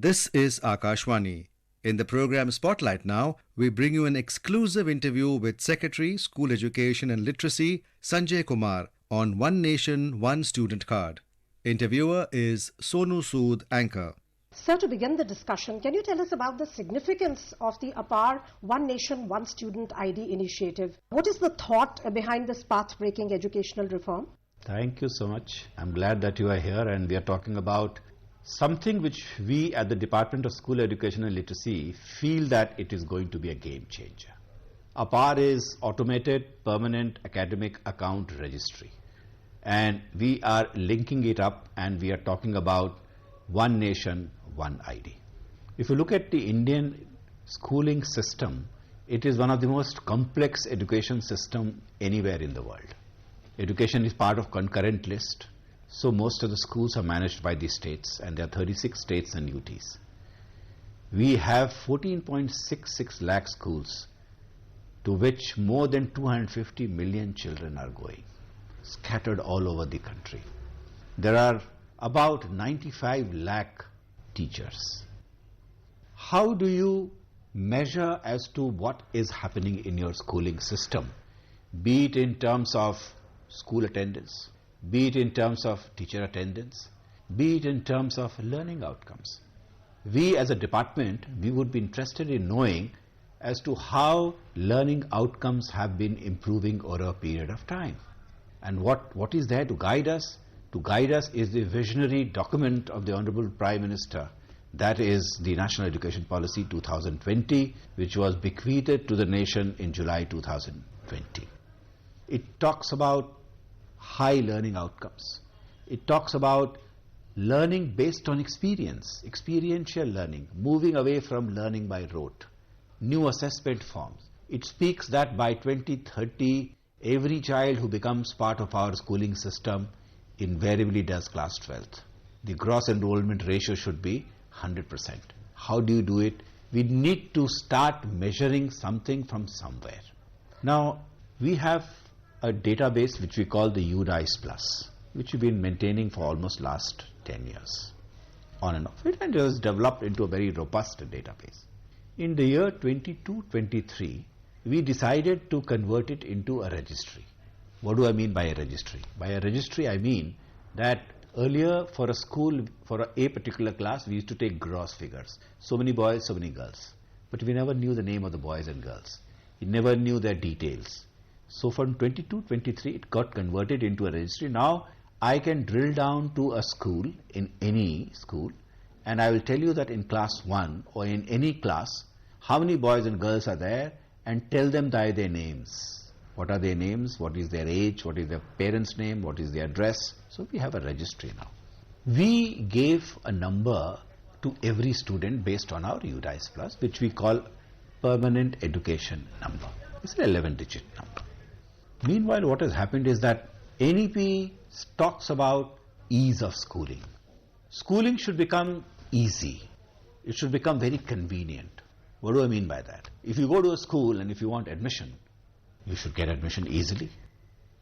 This is Akashvani. In the program Spotlight Now, we bring you an exclusive interview with Secretary, School Education and Literacy, Sanjay Kumar, on One Nation, One Student card. Interviewer is Sonu Sud, anchor. Sir, to begin the discussion, can you tell us about the significance of the APAR One Nation, One Student ID initiative? What is the thought behind this path-breaking educational reform? Thank you so much. I'm glad that you are here and we are talking about something which we at the Department of School Education and Literacy feel that it is going to be a game changer. APAR is Automated Permanent Academic Account Registry, and we are linking it up and we are talking about One Nation, One ID. If you look at the Indian schooling system, it is one of the most complex education system anywhere in the world. Education is part of concurrent list, so most of the schools are managed by the states, and there are 36 states and UTs. We have 14.66 lakh schools, to which more than 250 million children are going, scattered all over the country. There are about 95 lakh teachers. How do you measure as to what is happening in your schooling system, be it in terms of school attendance, be it in terms of teacher attendance, be it in terms of learning outcomes? We as a department, we would be interested in knowing as to how learning outcomes have been improving over a period of time. And what is there to guide us? To guide us is the visionary document of the Honorable Prime Minister, that is the National Education Policy 2020, which was bequeathed to the nation in July 2020. It talks about high learning outcomes. It talks about learning based on experience, experiential learning, moving away from learning by rote, new assessment forms. It speaks that by 2030, every child who becomes part of our schooling system invariably does class 12th. The gross enrollment ratio should be 100%. How do you do it? We need to start measuring something from somewhere. Now, we have a database which we call the UDICE Plus, which we've been maintaining for almost last 10 years, on and off it, and it was developed into a very robust database. In the year 22-23, we decided to convert it into a registry. What do I mean by a registry? By a registry, I mean that earlier for a school, for a particular class, we used to take gross figures. So many boys, so many girls. But we never knew the name of the boys and girls. We never knew their details. So from 22-23, it got converted into a registry. Now I can drill down to a school, in any school, and I will tell you that in class 1 or in any class, how many boys and girls are there, and tell them by their names. What are their names? What is their age? What is their parents' name? What is their address? So we have a registry now. We gave a number to every student based on our UDICE Plus, which we call Permanent Education Number. It's an 11-digit number. Meanwhile, what has happened is that NEP talks about ease of schooling. Schooling should become easy. It should become very convenient. What do I mean by that? If you go to a school and if you want admission, you should get admission easily.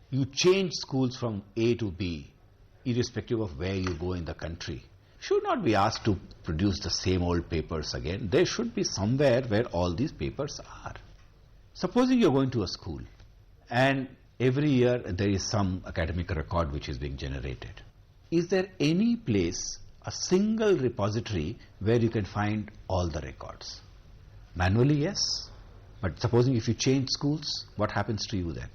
You change schools from A to B, irrespective of where you go in the country. You should not be asked to produce the same old papers again. There should be somewhere where all these papers are. Supposing you're going to a school, and every year there is some academic record which is being generated. Is there any place, a single repository, where you can find all the records? Manually, yes. But supposing if you change schools, what happens to you then?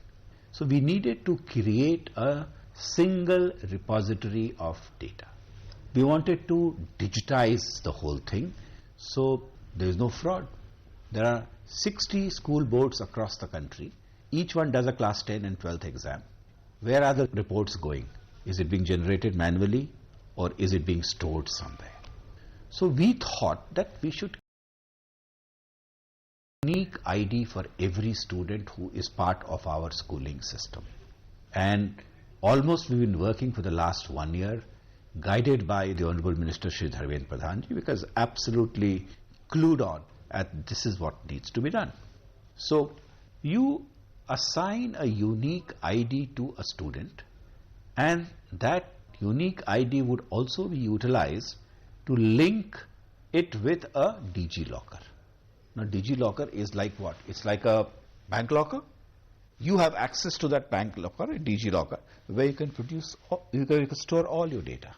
So we needed to create a single repository of data. We wanted to digitize the whole thing, so there is no fraud. There are 60 school boards across the country. Each one does a class 10 and 12th exam. Where are the reports going? Is it being generated manually or is it being stored somewhere? So we thought that we should unique ID for every student who is part of our schooling system. And almost we've been working for the last 1 year, guided by the Honorable Minister Shri Dharmendra Pradhanji, because absolutely clued on at this is what needs to be done. So you assign a unique ID to a student, and that unique ID would also be utilized to link it with a DG locker. Now DG locker is like what? It's like a bank locker. You have access to that bank locker, a DG locker, where you can you can store all your data.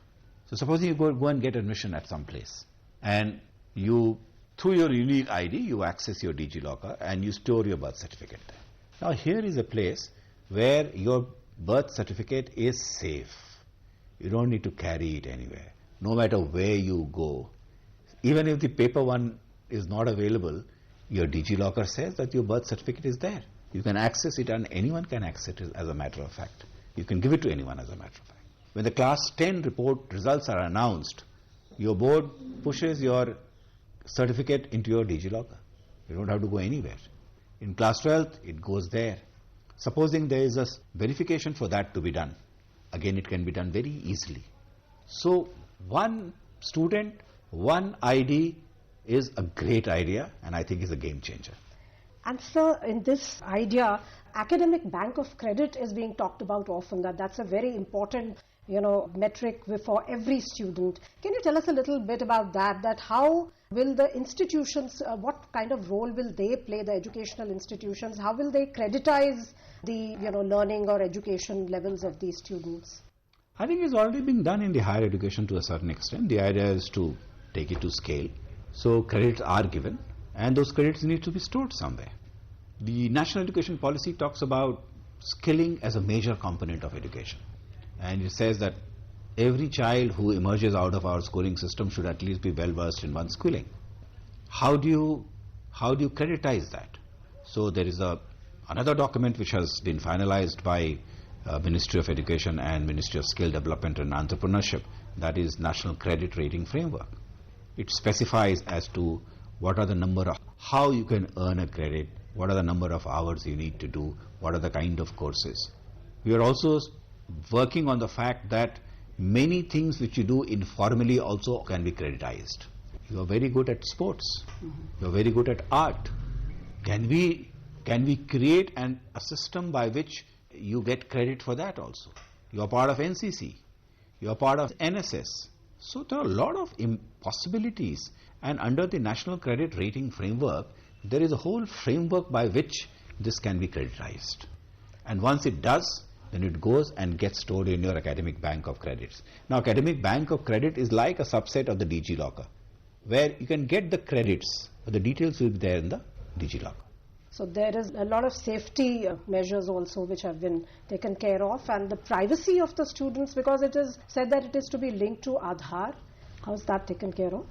So suppose you go and get admission at some place, and you, through your unique ID, you access your DG locker and you store your birth certificate there. Now here is a place where your birth certificate is safe. You don't need to carry it anywhere. No matter where you go, even if the paper one is not available, your DG locker says that your birth certificate is there. You can access it, and anyone can access it as a matter of fact. You can give it to anyone as a matter of fact. When the class 10 report results are announced, your board pushes your certificate into your DG locker. You don't have to go anywhere. In class 12th, it goes there. Supposing there is a verification for that to be done, again it can be done very easily. So one student, one ID is a great idea, and I think is a game changer. And sir, in this idea, academic bank of credit is being talked about often, that's a very important metric for every student. Can you tell us a little bit about that how will the institutions, what kind of role will they play, the educational institutions, how will they creditize the learning or education levels of these students? I think it's already being done in the higher education to a certain extent. The idea is to take it to scale. So credits are given, and those credits need to be stored somewhere. The National Education Policy talks about skilling as a major component of education. And it says that every child who emerges out of our schooling system should at least be well versed in one schooling. How do you creditize that? So there is another document which has been finalized by Ministry of Education and Ministry of Skill Development and Entrepreneurship, that is National Credit Rating Framework. It specifies as to what are the number of, how you can earn a credit, what are the number of hours you need to do, what are the kind of courses. We are also working on the fact that many things which you do informally also can be creditized. You are very good at sports. You are very good at art. Can we create a system by which you get credit for that also? You are part of NCC. You are part of NSS. So there are a lot of possibilities, and under the National Credit Rating Framework, there is a whole framework by which this can be creditized. And once it does, then it goes and gets stored in your academic bank of credits. Now, academic bank of credit is like a subset of the DG locker, where you can get the credits, but the details will be there in the DG locker. So there is a lot of safety measures also which have been taken care of, and the privacy of the students, because it is said that it is to be linked to Aadhaar. How is that taken care of?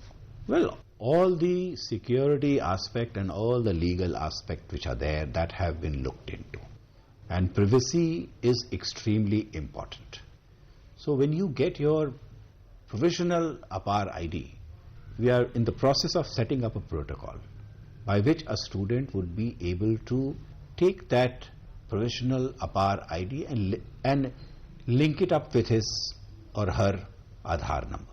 Well, all the security aspect and all the legal aspect which are there, that have been looked into. And privacy is extremely important. So when you get your provisional APAR ID, we are in the process of setting up a protocol by which a student would be able to take that provisional APAR ID and link it up with his or her Aadhaar number.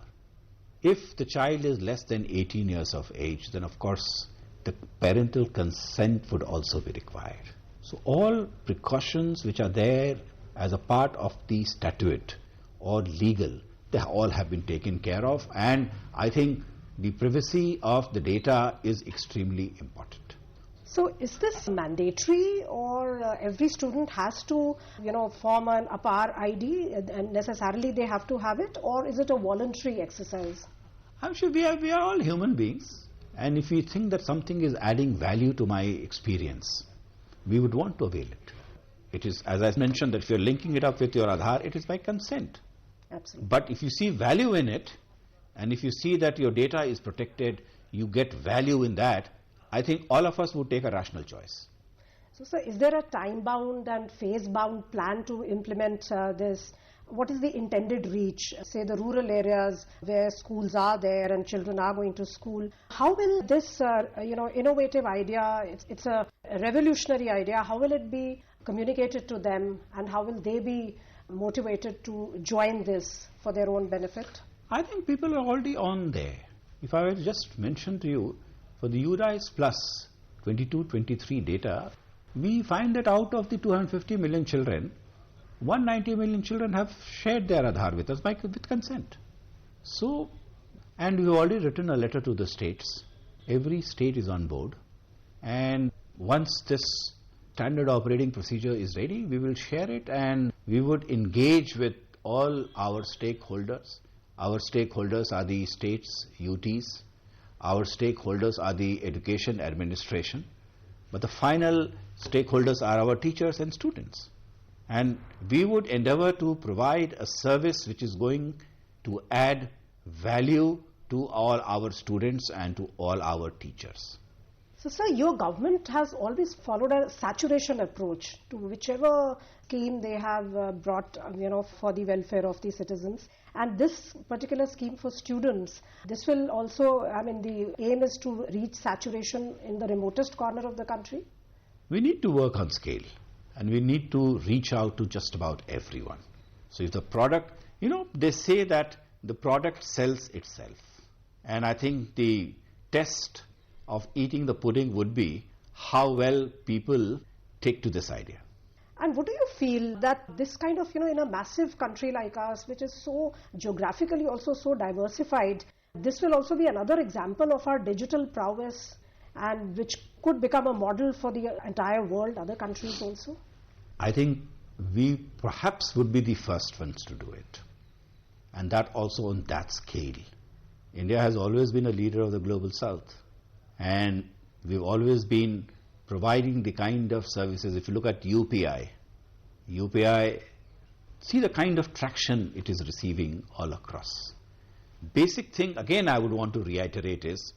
If the child is less than 18 years of age, then of course the parental consent would also be required. So all precautions which are there as a part of the statute or legal, they all have been taken care of, and I think the privacy of the data is extremely important. So is this mandatory, or every student has to form an APAR ID and necessarily they have to have it, or is it a voluntary exercise? I'm sure we are all human beings, and if we think that something is adding value to my experience, we would want to avail it. It is, as I mentioned, that if you're linking it up with your Aadhaar, it is by consent. Absolutely. But if you see value in it, and if you see that your data is protected, you get value in that, I think all of us would take a rational choice. So, sir, is there a time-bound and phase-bound plan to implement this? What is the intended reach? Say the rural areas where schools are there and children are going to school. How will this, innovative idea, it's a revolutionary idea, how will it be communicated to them, and how will they be motivated to join this for their own benefit? I think people are already on there. If I were to just mention to you, for the URISE Plus 22-23 data, we find that out of the 250 million children, 190 million children have shared their Aadhaar with us with consent. So, And we've already written a letter to the states. Every state is on board. And once this standard operating procedure is ready, we will share it and we would engage with all our stakeholders. Our stakeholders are the states, UTs. Our stakeholders are the education administration. But the final stakeholders are our teachers and students. And we would endeavor to provide a service which is going to add value to all our students and to all our teachers. So, sir, your government has always followed a saturation approach to whichever scheme they have brought, for the welfare of the citizens. And this particular scheme for students, this will also, the aim is to reach saturation in the remotest corner of the country? We need to work on scale and we need to reach out to just about everyone. So if the product, they say that the product sells itself. And I think the test of eating the pudding would be how well people take to this idea. And what do you feel that this kind of, in a massive country like ours, which is so geographically also so diversified, this will also be another example of our digital prowess and which could become a model for the entire world, other countries also? I think we perhaps would be the first ones to do it. And that also on that scale. India has always been a leader of the global south. And we've always been providing the kind of services. If you look at UPI, see the kind of traction it is receiving all across. Basic thing, again I would want to reiterate is,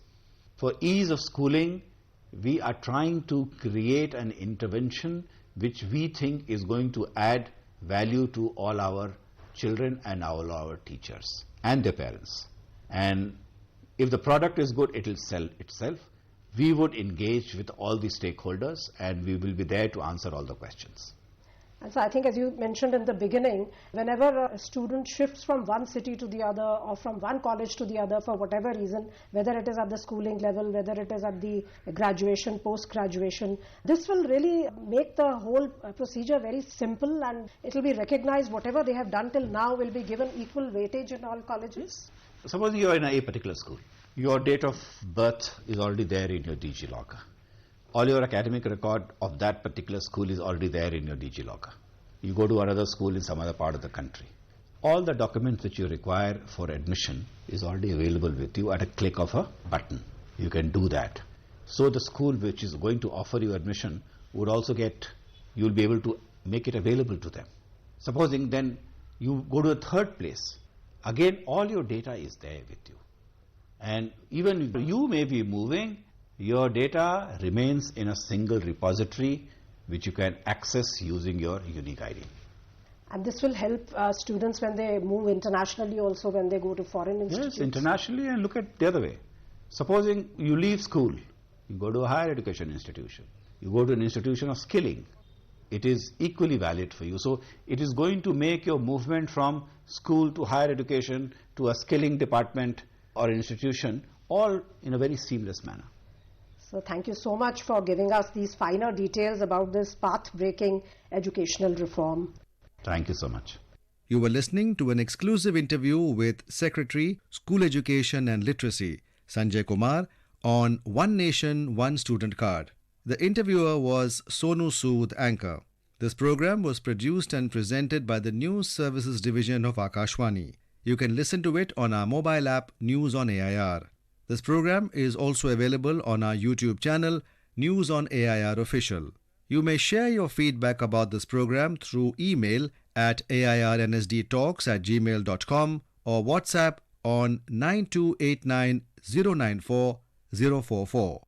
for ease of schooling, we are trying to create an intervention which we think is going to add value to all our children and all our teachers and their parents. And if the product is good, it will sell itself. We would engage with all the stakeholders and we will be there to answer all the questions. And so I think, as you mentioned in the beginning, whenever a student shifts from one city to the other or from one college to the other for whatever reason, whether it is at the schooling level, whether it is at the graduation, post-graduation, this will really make the whole procedure very simple and it will be recognized whatever they have done till now will be given equal weightage in all colleges. Suppose you are in a particular school. Your date of birth is already there in your DigiLocker. All your academic record of that particular school is already there in your DigiLocker. You go to another school in some other part of the country. All the documents that you require for admission is already available with you at a click of a button. You can do that. So the school which is going to offer you admission would also you'll be able to make it available to them. Supposing then you go to a third place. Again, all your data is there with you. And even you may be moving, your data remains in a single repository which you can access using your unique ID. And this will help students when they move internationally also, when they go to foreign institutions? Yes, internationally, and look at the other way. Supposing you leave school, you go to a higher education institution, you go to an institution of skilling, it is equally valid for you. So it is going to make your movement from school to higher education to a skilling department or institution all in a very seamless manner. So thank you so much for giving us these finer details about this path-breaking educational reform. Thank you so much. You were listening to an exclusive interview with Secretary, School Education and Literacy, Sanjay Kumar, on One Nation, One Student Card. The interviewer was Sonu Sud, anchor. This program was produced and presented by the News Services Division of Akashvani. You can listen to it on our mobile app News on AIR. This program is also available on our YouTube channel, News on AIR Official. You may share your feedback about this program through email at airnsdtalks@gmail.com or WhatsApp on 9289 094 044.